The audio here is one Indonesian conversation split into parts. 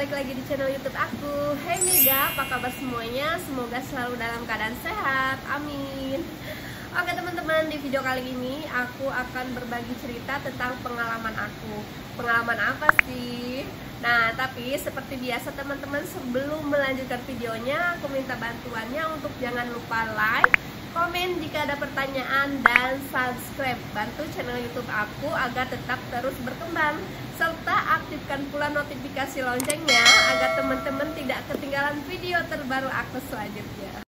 balik lagi di channel YouTube aku. Hey Mega, apa kabar semuanya? Semoga selalu dalam keadaan sehat, amin. Oke teman-teman, di video kali ini aku akan berbagi cerita tentang pengalaman aku. Pengalaman apa sih? Nah, tapi seperti biasa teman-teman, sebelum melanjutkan videonya, aku minta bantuannya untuk jangan lupa like, komen jika ada pertanyaan, dan subscribe. Bantu channel YouTube aku agar tetap terus berkembang, serta aktifkan pula notifikasi loncengnya agar teman-teman tidak ketinggalan video terbaru aku selanjutnya.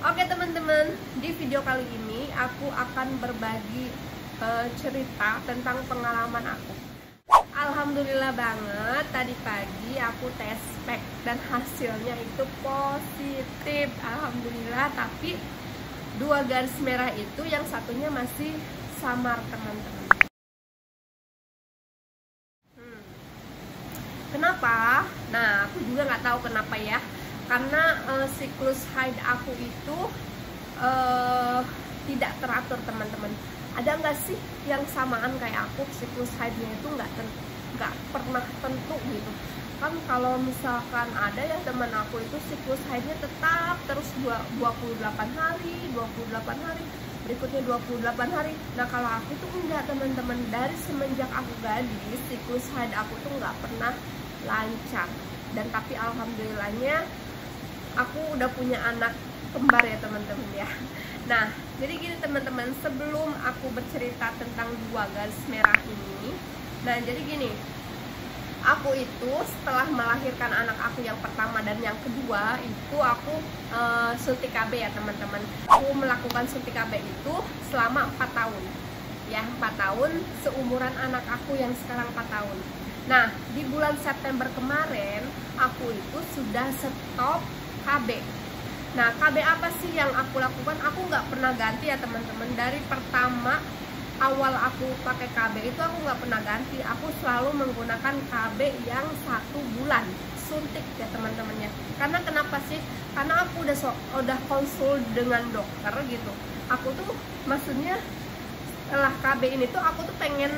Oke teman-teman, di video kali ini aku akan berbagi cerita tentang pengalaman aku. Alhamdulillah banget, tadi pagi aku tes pack dan hasilnya itu positif. Alhamdulillah, tapi 2 garis merah itu yang satunya masih samar teman-teman. Kenapa? Nah, aku juga nggak tahu kenapa ya. Karena siklus haid aku itu tidak teratur teman-teman. Ada nggak sih yang samaan kayak aku, siklus haidnya itu nggak pernah tentu gitu kan? Kalau misalkan ada ya teman aku itu siklus haidnya tetap terus 28 hari, 28 hari, berikutnya 28 hari. Nah kalau aku tuh enggak teman-teman, dari semenjak aku gadis siklus haid aku tuh nggak pernah lancar. Dan tapi alhamdulillahnya aku udah punya anak kembar ya teman-teman ya. Nah jadi gini teman-teman, sebelum aku bercerita tentang 2 garis merah ini, nah jadi gini, aku itu setelah melahirkan anak aku yang pertama dan yang kedua itu aku suntik KB ya teman-teman. Aku melakukan suntik KB itu selama 4 tahun ya, 4 tahun seumuran anak aku yang sekarang 4 tahun. Nah di bulan September kemarin aku itu sudah stop KB. Nah KB apa sih yang aku lakukan? Aku nggak pernah ganti ya teman-teman. Dari pertama awal aku pakai KB itu aku nggak pernah ganti. Aku selalu menggunakan KB yang 1 bulan suntik ya teman-temannya. Karena kenapa sih? Karena aku udah konsul dengan dokter gitu. Aku tuh maksudnya setelah KB ini tuh aku tuh pengen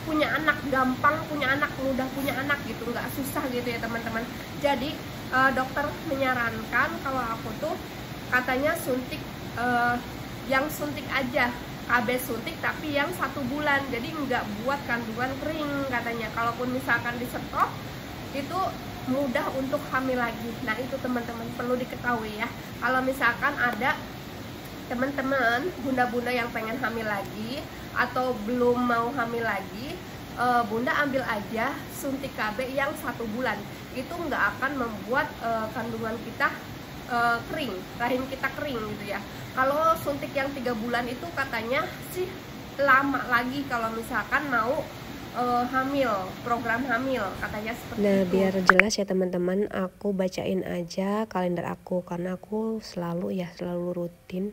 punya anak, gampang punya anak, mudah punya anak gitu, nggak susah gitu ya teman-teman. Jadi dokter menyarankan kalau aku tuh katanya suntik yang suntik aja, KB suntik tapi yang 1 bulan, jadi nggak buat kandungan kering katanya. Kalaupun misalkan di stop itu mudah untuk hamil lagi. Nah itu teman-teman perlu diketahui ya. Kalau misalkan ada teman-teman bunda-bunda yang pengen hamil lagi atau belum mau hamil lagi, bunda ambil aja suntik KB yang 1 bulan. Itu nggak akan membuat kandungan kita kering, rahim kita kering gitu ya. Kalau suntik yang 3 bulan itu katanya sih lama lagi kalau misalkan mau hamil, program hamil katanya seperti Nah, itu. biar jelas ya teman-teman, aku bacain aja kalender aku karena aku selalu rutin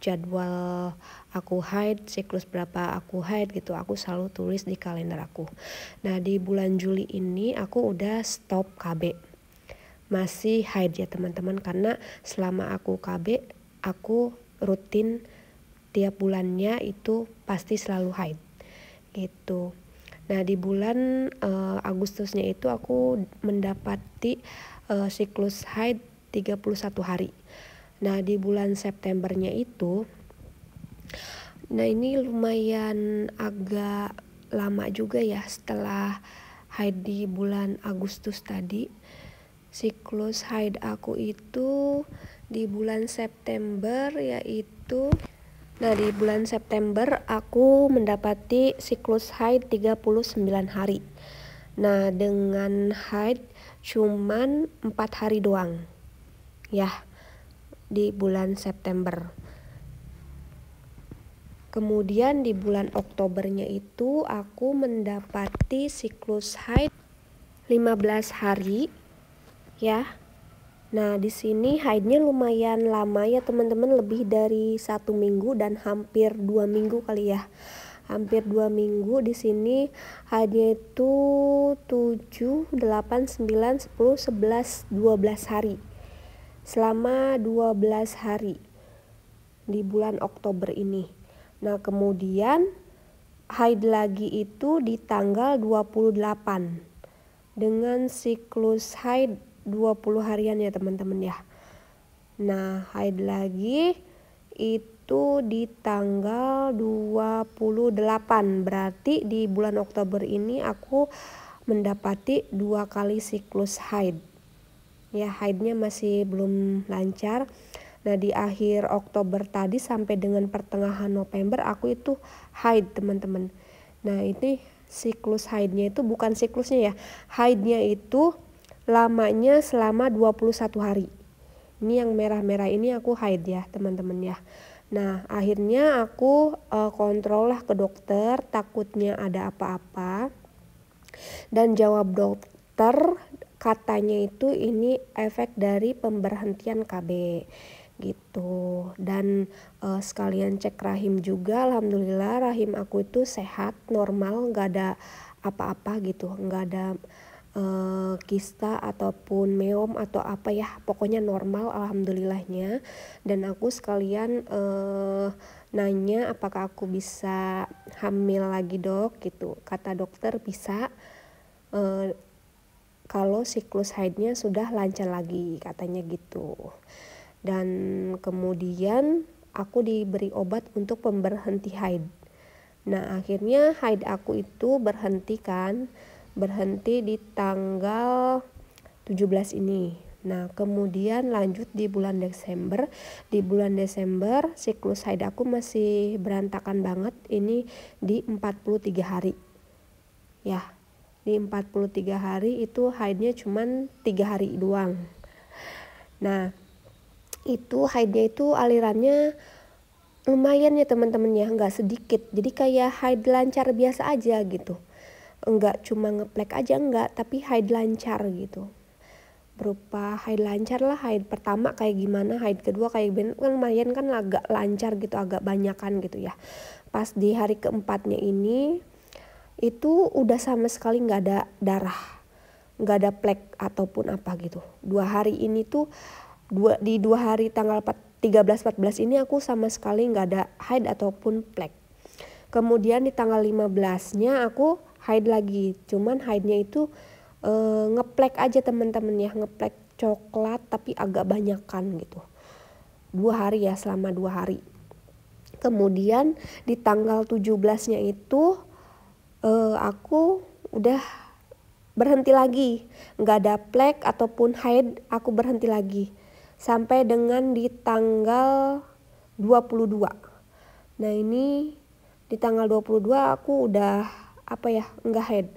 jadwal aku haid, siklus berapa aku haid gitu, aku selalu tulis di kalender aku. Nah, di bulan Juli ini aku udah stop KB. Masih haid ya teman-teman, karena selama aku KB aku rutin tiap bulannya itu pasti selalu haid gitu. Nah di bulan Agustusnya itu aku mendapati siklus haid 31 hari. Nah di bulan Septembernya itu, nah ini lumayan agak lama juga ya setelah haid di bulan Agustus tadi. Siklus haid aku itu di bulan September yaitu, nah di bulan September aku mendapati siklus haid 39 hari. Nah dengan haid cuman 4 hari doang ya di bulan September. Kemudian di bulan Oktobernya itu aku mendapati siklus haid 15 hari ya. Nah di sini haidnya lumayan lama ya teman-teman, lebih dari 1 minggu dan hampir 2 minggu kali ya, hampir 2 minggu. Di sini haidnya itu 7, 8, 9, 10, 11, 12 hari, selama 12 hari. di bulan Oktober ini. Nah, kemudian haid lagi itu di tanggal 28 dengan siklus haid 20 harian ya teman-teman ya. Nah, haid lagi itu di tanggal 28. Berarti di bulan Oktober ini aku mendapati 2 kali siklus haid. Ya, haidnya masih belum lancar. Nah, di akhir Oktober tadi sampai dengan pertengahan November aku itu haid teman-teman. Nah, ini siklus haidnya itu bukan siklusnya ya. Haidnya itu lamanya selama 21 hari. Ini yang merah-merah ini aku haid ya teman-teman ya. Nah, akhirnya aku kontrol lah ke dokter, takutnya ada apa-apa. Dan jawab dokter katanya itu ini efek dari pemberhentian KB gitu. Dan sekalian cek rahim juga, alhamdulillah rahim aku itu sehat, normal, nggak ada apa-apa gitu, nggak ada kista ataupun meom atau apa ya, pokoknya normal alhamdulillahnya. Dan aku sekalian nanya apakah aku bisa hamil lagi dok gitu. Kata dokter bisa kalau siklus haidnya sudah lancar lagi katanya gitu. Dan kemudian aku diberi obat untuk pemberhenti haid. Nah, akhirnya haid aku itu berhenti di tanggal 17 ini. Nah, kemudian lanjut di bulan Desember. Di bulan Desember siklus haid aku masih berantakan banget, ini di 43 hari. Ya, di 43 hari itu haidnya cuman 3 hari doang. Nah, itu haidnya itu alirannya lumayan ya teman-teman ya, nggak sedikit. Jadi kayak haid lancar biasa aja gitu. Enggak cuma ngeplek aja enggak, tapi haid lancar gitu. Berupa haid lancar lah, haid pertama kayak gimana, haid kedua kayak gimana, kan lumayan kan agak lancar gitu, agak banyakan gitu ya. Pas di hari keempatnya ini itu udah sama sekali nggak ada darah, nggak ada plek ataupun apa gitu. 2 hari ini tuh di 2 hari tanggal 13-14 ini aku sama sekali nggak ada haid ataupun plek. Kemudian di tanggal 15-nya aku haid lagi, cuman haidnya itu ngeplek aja teman-teman ya, ngeplek coklat tapi agak banyakan gitu. 2 hari ya, selama 2 hari. Kemudian di tanggal 17-nya itu aku udah berhenti lagi, nggak ada plek ataupun haid, aku berhenti lagi sampai dengan di tanggal 22. Nah, ini di tanggal 22 aku udah nggak haid.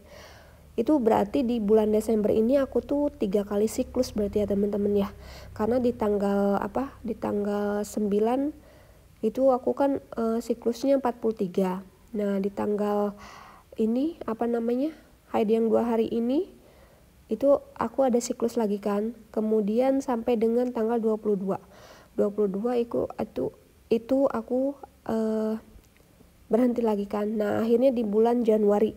Itu berarti di bulan Desember ini aku tuh 3 kali siklus berarti ya teman-teman ya. Karena di tanggal 9 itu aku kan siklusnya 43. Nah, di tanggal ini haid yang 2 hari ini itu aku ada siklus lagi kan. Kemudian sampai dengan tanggal 22 itu aku berhenti lagi kan. Nah, akhirnya di bulan Januari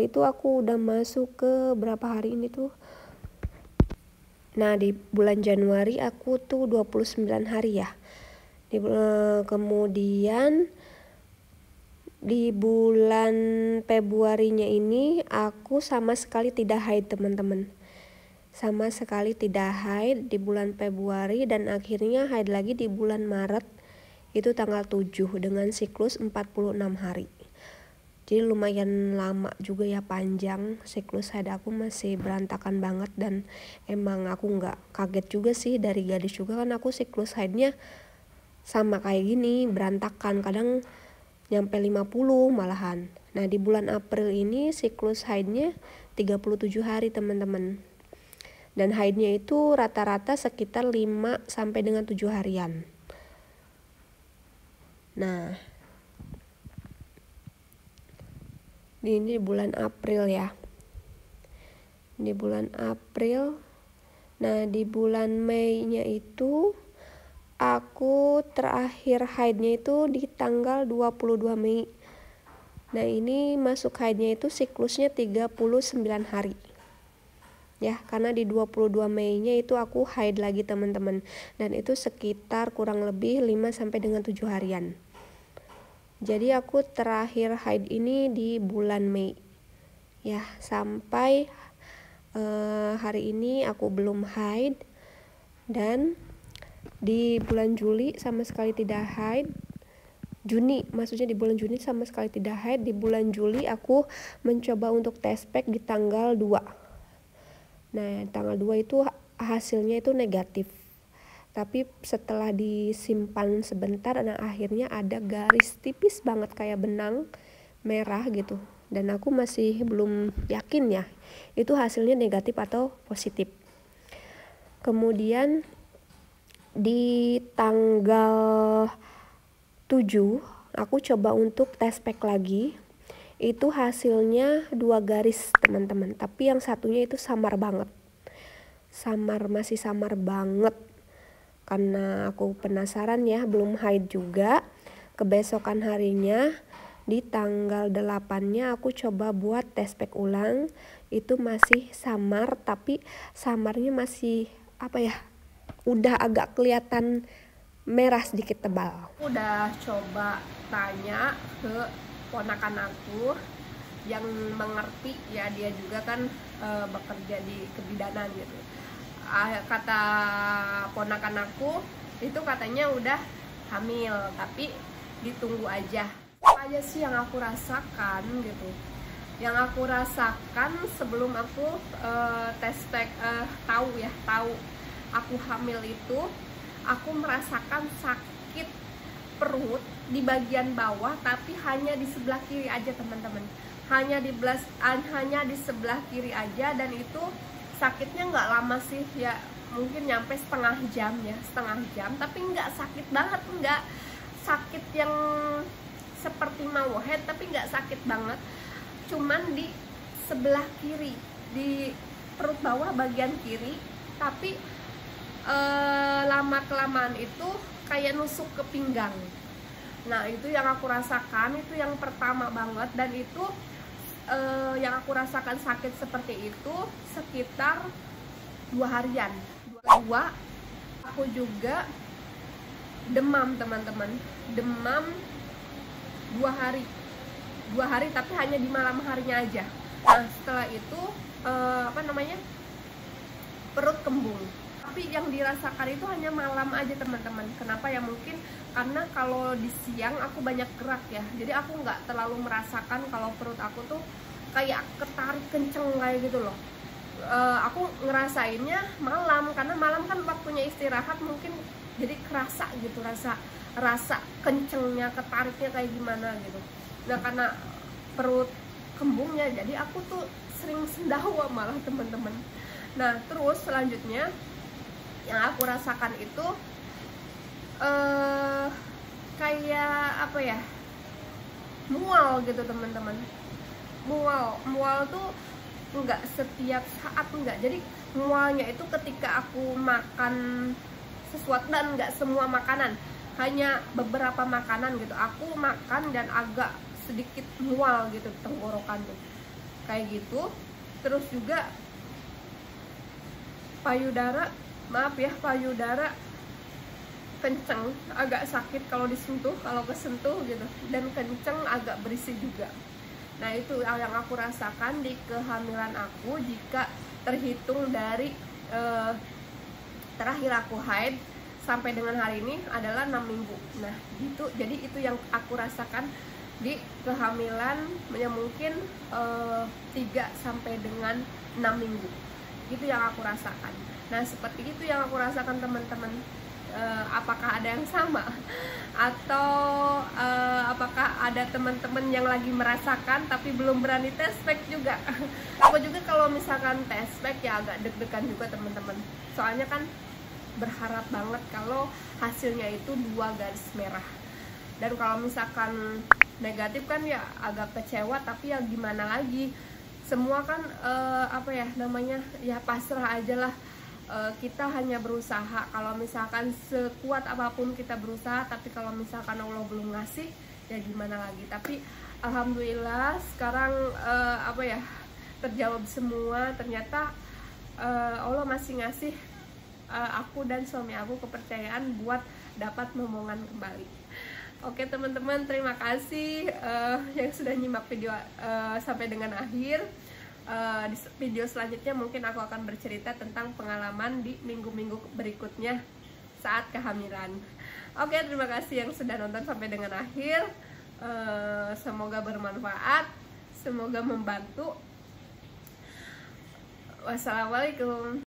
itu aku udah masuk ke berapa hari ini tuh. Nah, di bulan Januari aku tuh 29 hari ya. Kemudian di bulan Februarinya ini aku sama sekali tidak haid teman-teman. Sama sekali tidak haid di bulan Februari, dan akhirnya haid lagi di bulan Maret itu tanggal 7 dengan siklus 46 hari. Jadi lumayan lama juga ya, panjang. Siklus haid aku masih berantakan banget, dan emang aku nggak kaget juga sih, dari gadis juga kan aku siklus haidnya sama kayak gini, berantakan, kadang nyampe 50 malahan. Nah, di bulan April ini siklus haidnya 37 hari teman-teman. Dan haidnya itu rata-rata sekitar 5 sampai dengan 7 harian. Nah, ini bulan April ya. Di bulan April. Nah, di bulan Mei-nya itu aku terakhir haidnya itu di tanggal 22 Mei. Nah, ini masuk haidnya itu siklusnya 39 hari. ya, karena di 22 Mei-nya itu aku haid lagi teman-teman, dan itu sekitar kurang lebih 5 sampai dengan 7 harian. Jadi aku terakhir haid ini di bulan Mei ya, sampai hari ini aku belum haid, dan di bulan Juli sama sekali tidak haid. Juni, maksudnya di bulan Juni sama sekali tidak haid. Di bulan Juli aku mencoba untuk test pack di tanggal 2. Nah, tanggal 2 itu hasilnya itu negatif. Tapi setelah disimpan sebentar, nah akhirnya ada garis tipis banget kayak benang merah gitu. Dan aku masih belum yakin ya, itu hasilnya negatif atau positif. Kemudian di tanggal 7 aku coba untuk test pack lagi. Itu hasilnya 2 garis teman-teman, tapi yang satunya itu samar banget. Masih samar banget. Karena aku penasaran ya, belum haid juga. Kebesokan harinya di tanggal 8-nya aku coba buat test pack ulang. Itu masih samar, tapi samarnya masih udah agak kelihatan merah sedikit tebal. Udah coba tanya ke ponakan aku yang mengerti ya, dia juga kan bekerja di kebidanan gitu. Kata ponakan aku itu katanya udah hamil, tapi ditunggu aja. Apa aja sih yang aku rasakan gitu? Yang aku rasakan sebelum aku tes pack tahu aku hamil itu, aku merasakan sakit perut di bagian bawah, tapi hanya di sebelah kiri aja teman-teman. Hanya di sebelah kiri aja, dan itu sakitnya nggak lama sih ya, mungkin nyampe setengah jam, tapi nggak sakit banget, nggak sakit yang seperti mau head, tapi nggak sakit banget. Cuman di sebelah kiri, di perut bawah bagian kiri, tapi lama kelamaan itu kayak nusuk ke pinggang. Nah, itu yang aku rasakan, itu yang pertama banget. Dan itu yang aku rasakan sakit seperti itu sekitar 2 harian. Aku juga demam teman-teman, demam 2 hari, tapi hanya di malam harinya aja. Nah, setelah itu perut kembung. Tapi yang dirasakan itu hanya malam aja teman-teman. Kenapa ya? Mungkin karena kalau di siang aku banyak gerak ya, jadi aku nggak terlalu merasakan kalau perut aku tuh kayak ketarik kenceng kayak gitu loh. Aku ngerasainnya malam, karena malam kan waktunya istirahat, mungkin jadi kerasa gitu, rasa kencengnya, ketariknya kayak gimana gitu. Nah, karena perut kembungnya, jadi aku tuh sering sendawa malah teman-teman. Nah, terus selanjutnya yang aku rasakan itu kayak mual gitu teman-teman. Mual tuh nggak setiap saat, enggak. Jadi mualnya itu ketika aku makan sesuatu, dan nggak semua makanan, hanya beberapa makanan gitu aku makan dan agak sedikit mual gitu tenggorokan tuh kayak gitu. Terus juga payudara kenceng, agak sakit kalau disentuh, kalau kesentuh gitu, dan kenceng, agak berisik juga. Nah, itu yang aku rasakan di kehamilan aku jika terhitung dari terakhir aku haid sampai dengan hari ini adalah 6 minggu. Nah, gitu. Jadi itu yang aku rasakan di kehamilan yang mungkin 3 sampai dengan 6 minggu. Itu yang aku rasakan. Nah, seperti itu yang aku rasakan teman-teman. Apakah ada yang sama? Atau apakah ada teman-teman yang lagi merasakan tapi belum berani test pack juga? Aku juga kalau misalkan test pack ya agak deg-degan juga teman-teman. Soalnya kan berharap banget kalau hasilnya itu 2 garis merah. Dan kalau misalkan negatif kan ya agak kecewa, tapi ya gimana lagi? Semua kan ya pasrah aja lah. Kita hanya berusaha. Kalau misalkan sekuat apapun kita berusaha, tapi kalau misalkan Allah belum ngasih, ya gimana lagi. Tapi alhamdulillah sekarang terjawab semua. Ternyata Allah masih ngasih aku dan suami aku kepercayaan buat dapat momongan kembali. Oke teman-teman, terima kasih yang sudah nyimak video sampai dengan akhir. Di video selanjutnya mungkin aku akan bercerita tentang pengalaman di minggu-minggu berikutnya saat kehamilan. Oke, terima kasih yang sudah nonton sampai dengan akhir. Semoga bermanfaat, semoga membantu. Wassalamualaikum.